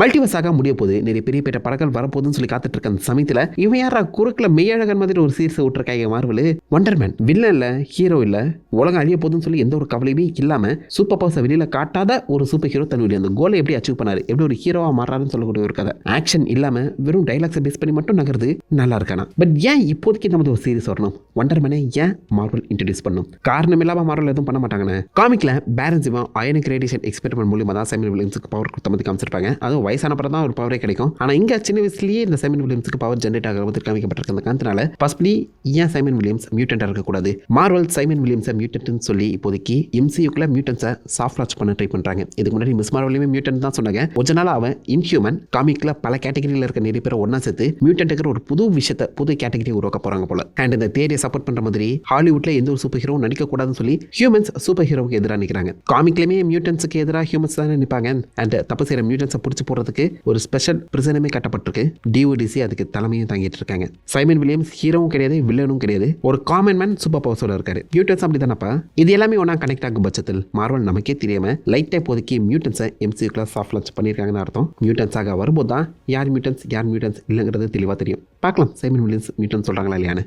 மல்டிவர்ஸாக முடிய போது நிறைய பெரிய பெரிய படங்கள் வரப்போகுதுன்னு சொல்லி காத்துட்டு இருக்க அந்த சமயத்தில் இவன் யாரா குறுக்கில் மெய்யழகன் மாதிரி ஒரு சீர்ஸ் விட்டுருக்காங்க மார்வல். வண்டர்மேன் வில்லன் இல்லை, ஹீரோ இல்லை, உலகம் அழிய போகுதுன்னு சொல்லி எந்த ஒரு கவலையுமே இல்லாமல் சூப்பர் பவர்ஸை வெளியில் காட்டாத ஒரு சூப்பர் ஹீரோ தன்னுடைய அந்த கோலை எப்படி அச்சீவ் பண்ணாரு, எப்படி ஒரு ஹீரோவாக மாறாருன்னு சொல்லக்கூடிய ஒரு கதை. ஆக்ஷன் இல்லாமல் வெறும் டைலாக்ஸை பேஸ் பண்ணி மட்டும் நகருது, நல்லா இருக்கானா. பட் ஏன் இப்போதைக்கு நமது ஒரு சீரிஸ் வரணும்? வண்டர்மேனை ஏன் மார்வல் இன்ட்ரடியூஸ் பண்ணணும்? காரணம் இல்லாமல் மார்வல் எதுவும் பண்ண மாட்டாங்கன்னு. காமிக்ல பேரன் சிவா அயனிக் ரேடியேஷன் எக்ஸ்பெரிமெண்ட் மூலியமாக தான் சைமன் வில்லியம்ஸுக்கு பவர் கொடுத்த மாதிரி காமிச்சிருப்பாங்க. அதுவும் வயசான படம் தான் ஒரு பவரே கிடைக்கும். ஆனால் இங்கே சின்ன வயசுலேயே இந்த சைமன் வில்லியம்ஸுக்கு பவர் ஜென்ரேட் ஆகிற மாதிரி காமிக்கப்பட்டிருக்க அந்த காரணத்தினால ஃபர்ஸ்ட்லி ஏன் சைமன் வில்லியம்ஸ் மியூட்டன்ட்டாக இருக்கக்கூடாது? மார்வல் சைமன் வில்லியம்ஸை மியூட்டன்ட்னு சொல்லி இப்போதைக்கு எம்சியூக்குள்ள மியூட்டன்ஸை சாஃப்ட் லான்ச் பண்ண ட்ரை பண்ணுறாங்க. இதுக்கு முன்னாடி மிஸ் மார்வலையுமே மியூட்டன்ட் தான் சொன்னாங்க. கொஞ்ச நாள் அவன் இன்ஹியூமன் காமிக்ல பல கேட்டகரியில் இருக்க நிறைய பேரை ஒன்னா சேர்த்து மியூட்டன்ட்டுக்கு ஒரு புது விஷயத்தை புது கேட்டகரி உருவாக்க போறாங்க போல. அண்ட் இந்த தேரியை சப்போர்ட் பண்ற மாதிரி ஹாலிவுட்ல எந்த ஒரு சூப்பர் ஹீரோ நடிக்க கூடாதுன்னு சொல்லி ஹியூமன்ஸ் சூப்பர் ஹீரோவுக்கு எதிராக நிற்கிறாங்க. காமிக்லயுமே மியூட்டன்ஸுக்கு எதிராக ஹியூமன்ஸ் தான் நிற்பாங்க. அண்ட் தப்பு செய்யற மியூட்டன்ஸை பிடிச்சி போறதுக்கு ஒரு ஸ்பெஷல் பிரிசனமே கட்டப்பட்டிருக்கு. டிஓடிசி அதுக்கு தலைமையும் தாங்கிட்டு இருக்காங்க. சைமன் வில்லியம்ஸ் ஹீரோவும் கிடையாது, வில்லனும் கிடையாது, ஒரு காமன் மேன் சூப்பர் பவர்ஸோட இருக்காரு. மியூட்டன்ஸ் அப்படி தானப்பா. இது எல்லாமே ஒன்னா கனெக்ட் ஆகும் பட்சத்தில் மார்வல் நமக்கே தெரியாம லைட்டா இப்போதைக்கு மியூட்டன்ஸை எம்சியூக்குள்ள சாஃப்ட் லான்ச் பண்ணியிருக்காங்கன்னு அர்த்தம். மியூட்டன்ஸாக வரும்போது தான் யார் மியூட்டன்ஸ் இல்லைங்கிறது தெளிவாக தெரியும். பார்க்கலாம் சைமன் வில்லியம்ஸ் மியூட்டன்ஸ் சொல்றாங்களா இல்லையான்னு.